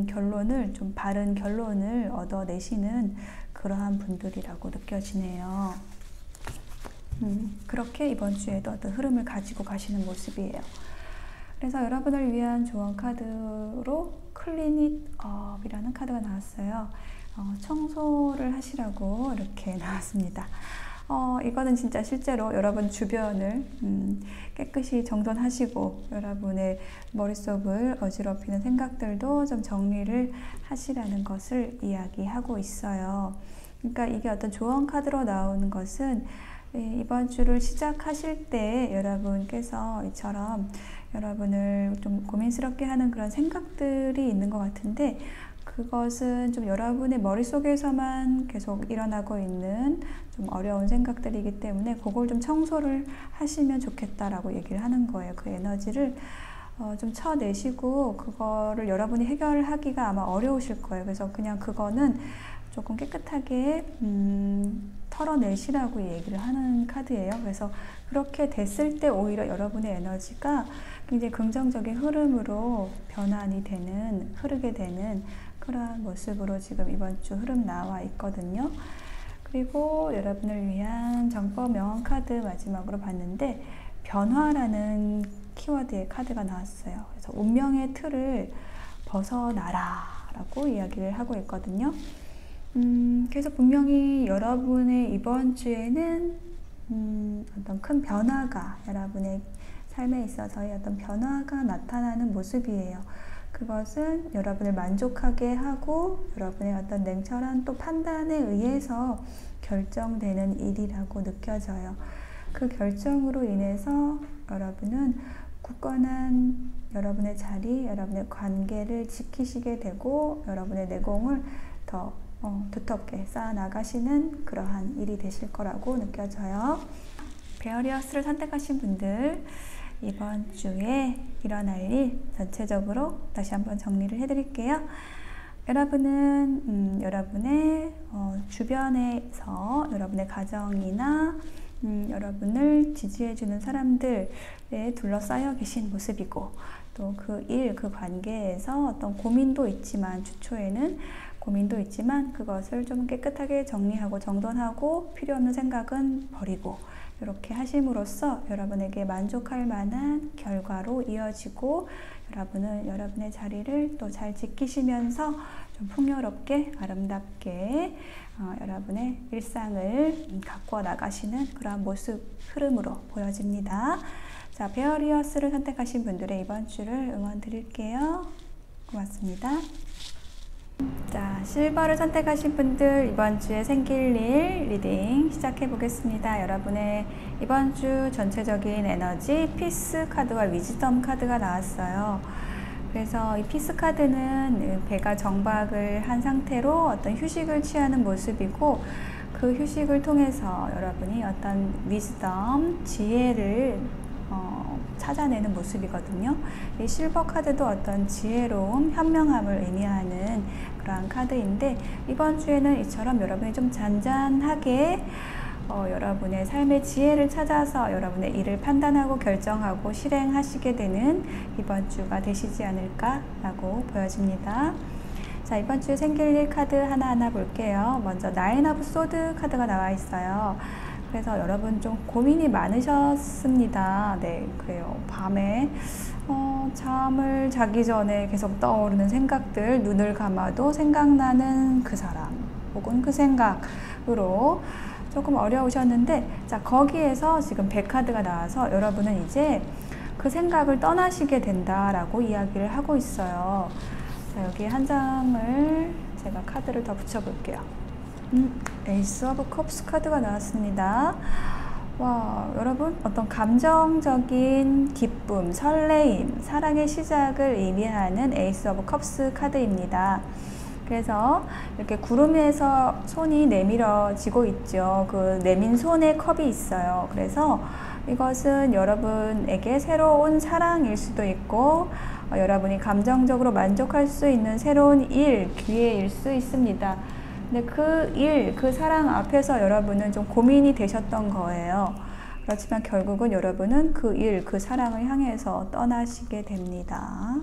결론을 좀 바른 결론을 얻어내시는 그러한 분들이라고 느껴지네요. 그렇게 이번 주에도 어떤 흐름을 가지고 가시는 모습이에요. 그래서 여러분을 위한 조언 카드로 클린 잇 업이라는 카드가 나왔어요. 청소를 하시라고 이렇게 나왔습니다. 이거는 진짜 실제로 여러분 주변을 깨끗이 정돈하시고 여러분의 머릿속을 어지럽히는 생각들도 좀 정리를 하시라는 것을 이야기하고 있어요. 그러니까 이게 어떤 조언 카드로 나오는 것은 이번 주를 시작하실 때 여러분께서 이처럼 여러분을 좀 고민스럽게 하는 그런 생각들이 있는 것 같은데 그것은 좀 여러분의 머릿속에서만 계속 일어나고 있는 좀 어려운 생각들이기 때문에 그걸 좀 청소를 하시면 좋겠다라고 얘기를 하는 거예요. 그 에너지를 좀 쳐내시고 그거를 여러분이 해결하기가 아마 어려우실 거예요. 그래서 그냥 그거는 조금 깨끗하게 털어내시라고 얘기를 하는 카드예요. 그래서 그렇게 됐을 때 오히려 여러분의 에너지가 굉장히 긍정적인 흐름으로 변환이 되는, 흐르게 되는 그러한 모습으로 지금 이번 주 흐름 나와 있거든요. 그리고 여러분을 위한 정법 명언 카드 마지막으로 봤는데 변화라는 키워드의 카드가 나왔어요. 그래서 운명의 틀을 벗어나라 라고 이야기를 하고 있거든요. 그래서 분명히 여러분의 이번 주에는 어떤 큰 변화가 여러분의 삶에 있어서의 어떤 변화가 나타나는 모습이에요. 그것은 여러분을 만족하게 하고 여러분의 어떤 냉철한 또 판단에 의해서 결정되는 일이라고 느껴져요. 그 결정으로 인해서 여러분은 굳건한 여러분의 자리, 여러분의 관계를 지키시게 되고 여러분의 내공을 더 두텁게 쌓아나가시는 그러한 일이 되실 거라고 느껴져요. 베어리어스를 선택하신 분들 이번 주에 일어날 일 전체적으로 다시 한번 정리를 해드릴게요. 여러분은 여러분의 주변에서 여러분의 가정이나 여러분을 지지해주는 사람들에 둘러싸여 계신 모습이고 또 그 일, 그 관계에서 어떤 고민도 있지만 주초에는 고민도 있지만 그것을 좀 깨끗하게 정리하고 정돈하고 필요 없는 생각은 버리고 이렇게 하심으로써 여러분에게 만족할 만한 결과로 이어지고 여러분은 여러분의 자리를 또 잘 지키시면서 좀 풍요롭게 아름답게 여러분의 일상을 가꾸어 나가시는 그러한 모습 흐름으로 보여집니다. 자, 베어리어스를 선택하신 분들의 이번 주를 응원 드릴게요. 고맙습니다. 자, 실버를 선택하신 분들 이번 주에 생길 일 리딩 시작해 보겠습니다. 여러분의 이번 주 전체적인 에너지 피스 카드와 위즈덤 카드가 나왔어요. 그래서 이 피스 카드는 배가 정박을 한 상태로 어떤 휴식을 취하는 모습이고 그 휴식을 통해서 여러분이 어떤 위즈덤, 지혜를 찾아내는 모습이거든요. 이 실버 카드도 어떤 지혜로움, 현명함을 의미하는 그러한 카드인데 이번 주에는 이처럼 여러분이 좀 잔잔하게 여러분의 삶의 지혜를 찾아서 여러분의 일을 판단하고 결정하고 실행하시게 되는 이번 주가 되시지 않을까라고 보여집니다. 자, 이번 주 생길 일 카드 하나하나 볼게요. 먼저 나인 오브 소드 카드가 나와 있어요. 그래서 여러분 좀 고민이 많으셨습니다. 네, 그래요. 밤에 잠을 자기 전에 계속 떠오르는 생각들, 눈을 감아도 생각나는 그 사람 혹은 그 생각으로 조금 어려우셨는데, 자, 거기에서 지금 100카드가 나와서 여러분은 이제 그 생각을 떠나시게 된다라고 이야기를 하고 있어요. 자, 여기 한 장을 제가 카드를 더 붙여볼게요. 에이스 오브 컵스 카드가 나왔습니다. 와, 여러분 어떤 감정적인 기쁨, 설레임, 사랑의 시작을 의미하는 에이스 오브 컵스 카드입니다. 그래서 이렇게 구름 위에서 손이 내밀어지고 있죠. 그 내민 손에 컵이 있어요. 그래서 이것은 여러분에게 새로운 사랑일 수도 있고, 여러분이 감정적으로 만족할 수 있는 새로운 일, 기회일 수 있습니다. 근데 그 일, 그 사랑 앞에서 여러분은 좀 고민이 되셨던 거예요. 그렇지만 결국은 여러분은 그 일, 그 사랑을 향해서 떠나시게 됩니다.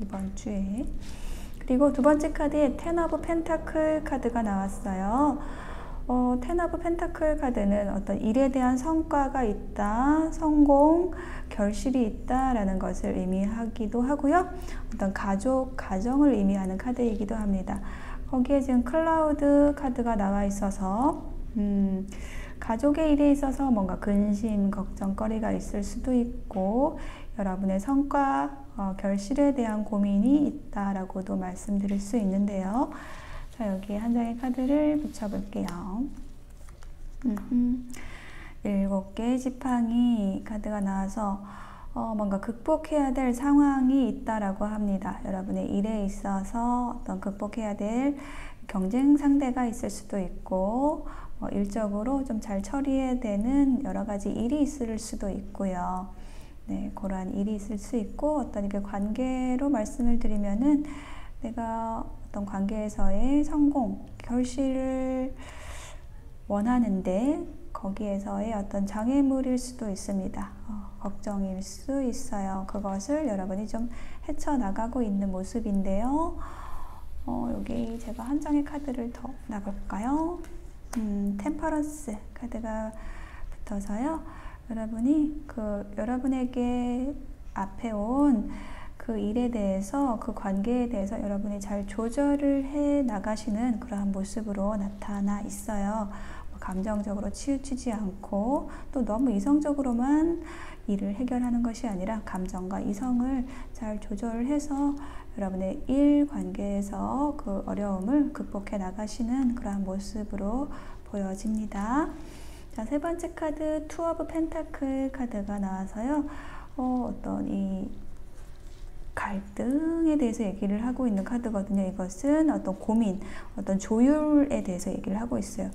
이번 주에. 그리고 두 번째 카드에 텐 오브 펜타클 카드가 나왔어요. 텐 오브 펜타클 카드는 어떤 일에 대한 성과가 있다, 성공, 결실이 있다라는 것을 의미하기도 하고요. 어떤 가정을 의미하는 카드이기도 합니다. 거기에 지금 클라우드 카드가 나와 있어서 가족의 일에 있어서 뭔가 근심, 걱정거리가 있을 수도 있고, 여러분의 성과, 결실에 대한 고민이 있다라고도 말씀드릴 수 있는데요. 자, 여기 한 장의 카드를 붙여볼게요. 7개의 지팡이 카드가 나와서 뭔가 극복해야 될 상황이 있다라고 합니다. 여러분의 일에 있어서 어떤 극복해야 될 경쟁 상대가 있을 수도 있고, 일적으로 좀 잘 처리해야 되는 여러 가지 일이 있을 수도 있고요. 네, 그러한 일이 있을 수 있고, 어떤 이렇게 관계로 말씀을 드리면은 내가 어떤 관계에서의 성공, 결실을 원하는데 거기에서의 어떤 장애물일 수도 있습니다. 걱정일 수 있어요. 그것을 여러분이 좀 헤쳐나가고 있는 모습인데요. 여기 제가 한 장의 카드를 더 놔볼까요? 템퍼런스 카드가 붙어서요. 여러분이 여러분에게 앞에 온 그 일에 대해서, 그 관계에 대해서 여러분이 잘 조절을 해 나가시는 그러한 모습으로 나타나 있어요. 감정적으로 치우치지 않고, 또 너무 이성적으로만 일을 해결하는 것이 아니라 감정과 이성을 잘 조절을 해서 여러분의 일 관계에서 그 어려움을 극복해 나가시는 그러한 모습으로 보여집니다. 자, 세 번째 카드 투 오브 펜타클 카드가 나와서요. 어떤 이 갈등에 대해서 얘기를 하고 있는 카드거든요. 이것은 어떤 고민, 어떤 조율에 대해서 얘기를 하고 있어요.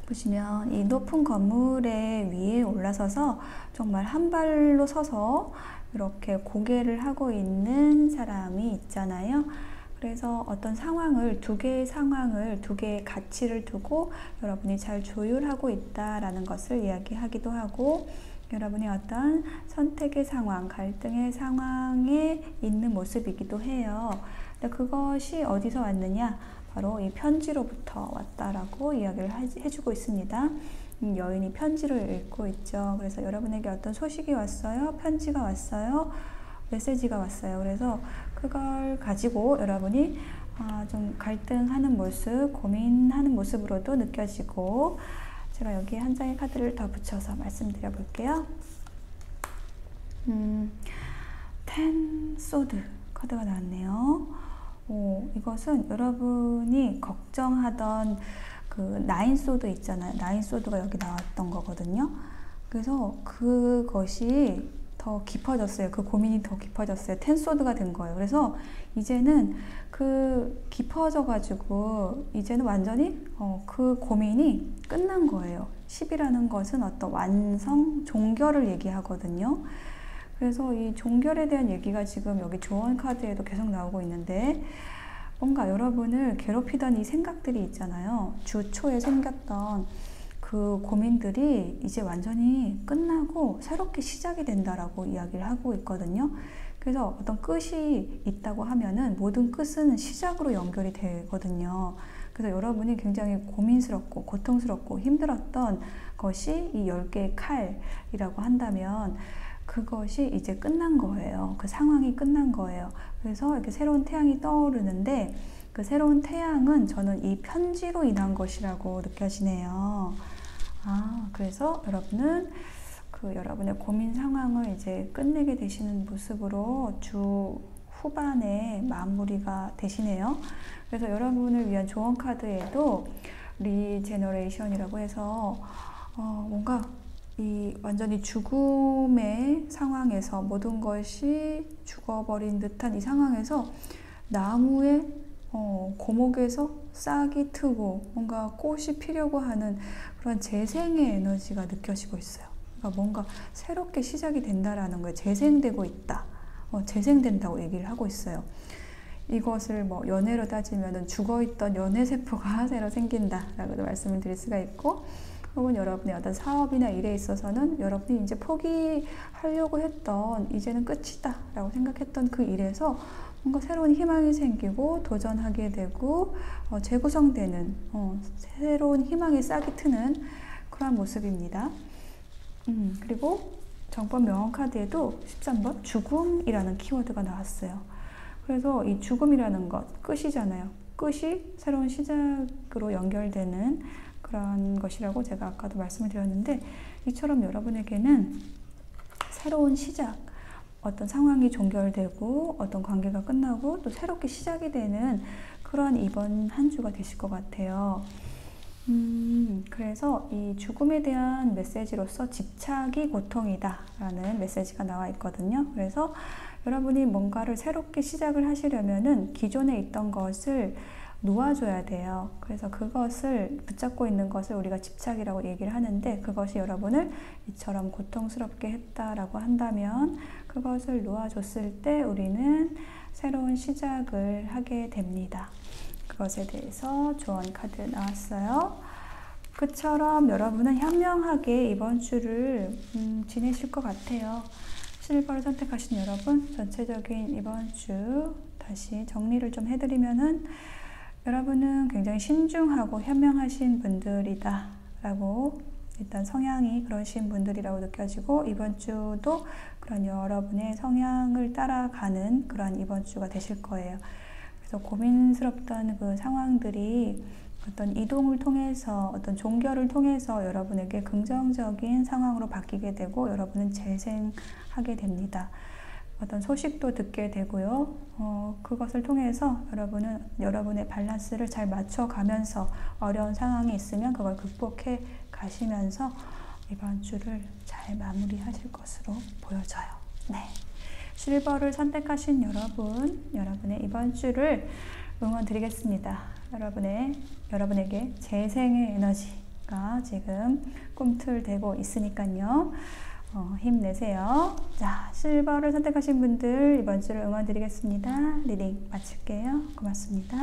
보시면 이 높은 건물에 위에 올라서서 정말 한 발로 서서 이렇게 고개를 하고 있는 사람이 있잖아요. 그래서 어떤 상황을, 두 개의 가치를 두고 여러분이 잘 조율하고 있다라는 것을 이야기하기도 하고, 여러분이 어떤 선택의 상황, 갈등의 상황에 있는 모습이기도 해요. 근데 그것이 어디서 왔느냐? 바로 이 편지로부터 왔다라고 이야기를 해주고 있습니다. 여인이 편지를 읽고 있죠. 그래서 여러분에게 어떤 소식이 왔어요? 편지가 왔어요? 메시지가 왔어요. 그래서 그걸 가지고 여러분이 좀 갈등하는 모습, 고민하는 모습으로도 느껴지고, 제가 여기 한 장의 카드를 더 붙여서 말씀드려 볼게요. 텐 소드 카드가 나왔네요. 이것은 여러분이 걱정하던 그 나인 소드 있잖아요. 나인 소드가 여기 나왔던 거거든요. 그래서 그것이 더 깊어졌어요. 그 고민이 더 깊어졌어요. 텐 소드가 된 거예요. 그래서 이제는 그 깊어져가지고 이제는 완전히 그 고민이 끝난 거예요. 10이라는 것은 어떤 완성, 종결을 얘기하거든요. 그래서 이 종결에 대한 얘기가 지금 여기 조언 카드에도 계속 나오고 있는데, 뭔가 여러분을 괴롭히던 이 생각들이 있잖아요. 주 초에 생겼던 그 고민들이 이제 완전히 끝나고 새롭게 시작이 된다라고 이야기를 하고 있거든요. 그래서 어떤 끝이 있다고 하면은 모든 끝은 시작으로 연결이 되거든요. 그래서 여러분이 굉장히 고민스럽고 고통스럽고 힘들었던 것이 이 10개의 칼이라고 한다면 그것이 이제 끝난 거예요. 그 상황이 끝난 거예요. 그래서 이렇게 새로운 태양이 떠오르는데 그 새로운 태양은 저는 이 편지로 인한 것이라고 느껴지네요. 그래서 여러분은 그 여러분의 고민 상황을 이제 끝내게 되시는 모습으로 주 후반에 마무리가 되시네요. 그래서 여러분을 위한 조언 카드에도 리제너레이션이라고 해서 뭔가 이 완전히 죽음의 상황에서 모든 것이 죽어버린 듯한 이 상황에서 나무의 고목에서 싹이 트고 뭔가 꽃이 피려고 하는 그런 재생의 에너지가 느껴지고 있어요. 그러니까 뭔가 새롭게 시작이 된다라는 거예요. 재생되고 있다. 재생된다고 얘기를 하고 있어요. 이것을 뭐 연애로 따지면 죽어있던 연애세포가 새로 생긴다라고도 말씀을 드릴 수가 있고, 혹은 여러분의 어떤 사업이나 일에 있어서는 여러분이 이제 포기하려고 했던 이제는 끝이다 라고 생각했던 그 일에서 뭔가 새로운 희망이 생기고 도전하게 되고 재구성되는 새로운 희망의 싹이 트는 그런 모습입니다. 그리고 정법 명언 카드에도 13번 죽음이라는 키워드가 나왔어요. 그래서 이 죽음이라는 것, 끝이잖아요. 끝이 새로운 시작으로 연결되는 그런 것이라고 제가 아까도 말씀을 드렸는데, 이처럼 여러분에게는 새로운 시작, 어떤 상황이 종결되고 어떤 관계가 끝나고 또 새롭게 시작이 되는 그런 이번 한 주가 되실 것 같아요. 그래서 이 죽음에 대한 메시지로서 집착이 고통이다 라는 메시지가 나와 있거든요. 그래서 여러분이 뭔가를 새롭게 시작을 하시려면은 기존에 있던 것을 놓아줘야 돼요. 그래서 그것을 붙잡고 있는 것을 우리가 집착이라고 얘기를 하는데, 그것이 여러분을 이처럼 고통스럽게 했다라고 한다면 그것을 놓아줬을 때 우리는 새로운 시작을 하게 됩니다. 그것에 대해서 조언 카드 나왔어요. 그처럼 여러분은 현명하게 이번 주를 지내실 것 같아요. 실버를 선택하신 여러분, 전체적인 이번 주 다시 정리를 좀 해드리면은, 여러분은 굉장히 신중하고 현명하신 분들이다 라고, 일단 성향이 그러신 분들이라고 느껴지고, 이번 주도 그런 여러분의 성향을 따라가는 그런 이번 주가 되실 거예요. 그래서 고민스럽던 그 상황들이 어떤 이동을 통해서, 어떤 종결을 통해서 여러분에게 긍정적인 상황으로 바뀌게 되고, 여러분은 재생하게 됩니다. 어떤 소식도 듣게 되고요. 그것을 통해서 여러분은 여러분의 밸런스를 잘 맞춰가면서 어려운 상황이 있으면 그걸 극복해 가시면서 이번 주를 잘 마무리하실 것으로 보여져요. 네. 실버를 선택하신 여러분의 이번 주를 응원 드리겠습니다. 여러분에게 재생의 에너지가 지금 꿈틀대고 있으니까요. 힘내세요. 자, 실버를 선택하신 분들 이번 주를 응원 드리겠습니다. 리딩 마칠게요. 고맙습니다.